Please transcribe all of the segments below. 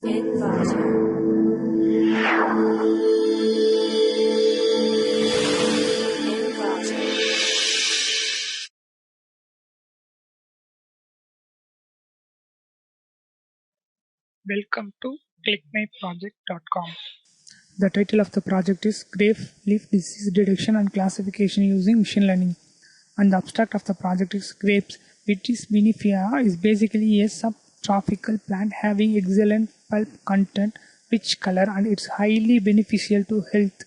Inverter. Welcome to ClickMyProject.com. The title of the project is Grape Leaf Disease Detection and Classification Using Machine Learning. And the abstract of the project is Grapes. Vitis Vinifera is basically a subtropical plant having excellent pulp content, rich color, and it's highly beneficial to health.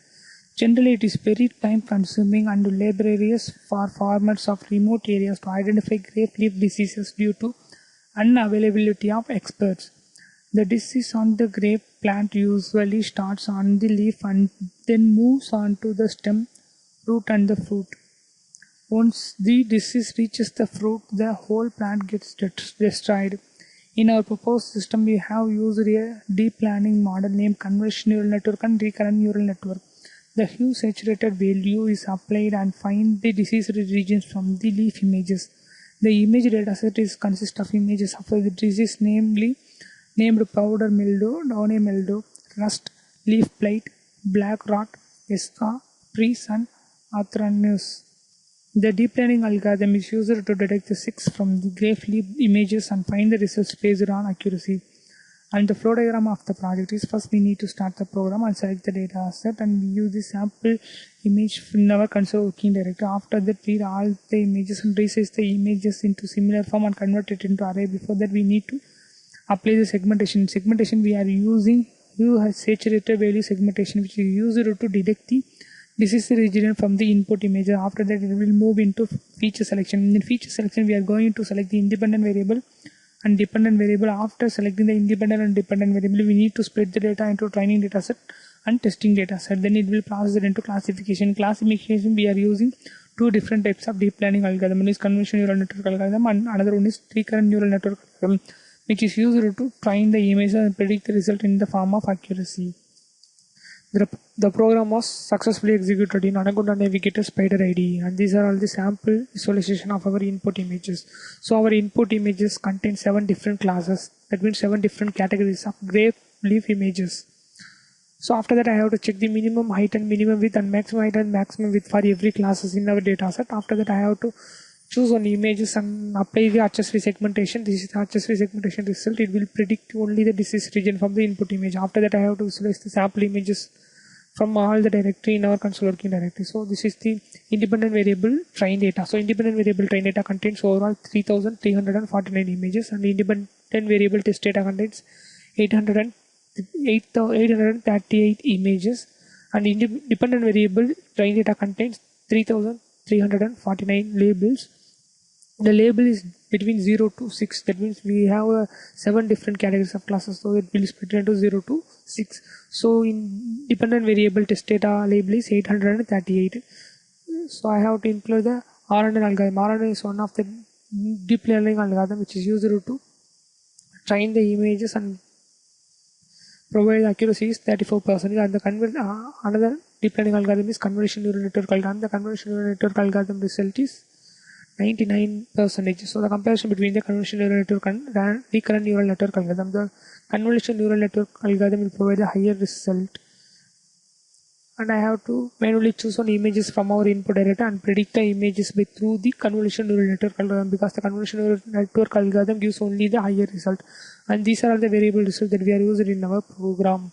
Generally, it is very time consuming and laborious for farmers of remote areas to identify grape leaf diseases due to unavailability of experts. The disease on the grape plant usually starts on the leaf and then moves on to the stem, root and the fruit. Once the disease reaches the fruit, the whole plant gets destroyed. In our proposed system, we have used a deep learning model named Convolutional Neural Network and Recurrent Neural Network. The Hue Saturation Value is applied and find the disease regions from the leaf images. The image dataset consists of images of the disease, named powder mildew, Downy mildew, rust, leaf blight, black rot, ESCA, trees and Anthracnose. The deep learning algorithm is used to detect the 6 from the grape leaf images and find the results based on accuracy. And the flow diagram of the project is, first we need to start the program and select the data set, and we use the sample image in our console working directory. After that, read all the images and resize the images into similar form and convert it into array. Before that, we need to apply the segmentation. In segmentation, we are using Hue Saturation Value segmentation, which is used to detect the disease region from the input image. After that, it will move into feature selection. In feature selection, we are going to select the independent variable and dependent variable. After selecting the independent and dependent variable, we need to split the data into training dataset and testing dataset. Then it will process it into classification. Classification, we are using two different types of deep learning algorithm. One is convolutional neural network algorithm and another one is recurrent neural network algorithm, which is used to train the image and predict the result in the form of accuracy. The program was successfully executed in Anaconda Navigator Spider IDE, and these are all the sample visualization of our input images. So our input images contain 7 different classes. That means 7 different categories of grape leaf images. So after that, I have to check the minimum height and minimum width and maximum height and maximum width for every classes in our data set. After that, I have to choose one images and apply the HS3 segmentation. This is the HS3 segmentation result. It will predict only the disease region from the input image. After that, I have to visualize the sample images from all the directory in our console working directory. So this is the independent variable train data. So independent variable train data contains overall 3,349 images, and independent variable test data contains 838 images, and independent variable train data contains 3,349 labels. The label is between 0 to 6. That means we have 7 different categories of classes, so it will be split into 0 to 6. So in dependent variable test data label is 838. So I have to employ the RNN algorithm. RNN is one of the deep learning algorithm which is used to train the images and provide accuracy is 34%. And the another deep learning algorithm is convolutional neural network algorithm. The convolutional neural network algorithm result is 99%. So the comparison between the convolutional neural network and recurrent neural network algorithm, the convolutional neural network algorithm will provide a higher result. And I have to manually choose one images from our input data and predict the images through the convolutional neural network algorithm, because the convolutional neural network algorithm gives only the higher result. And these are all the variable results that we are using in our program.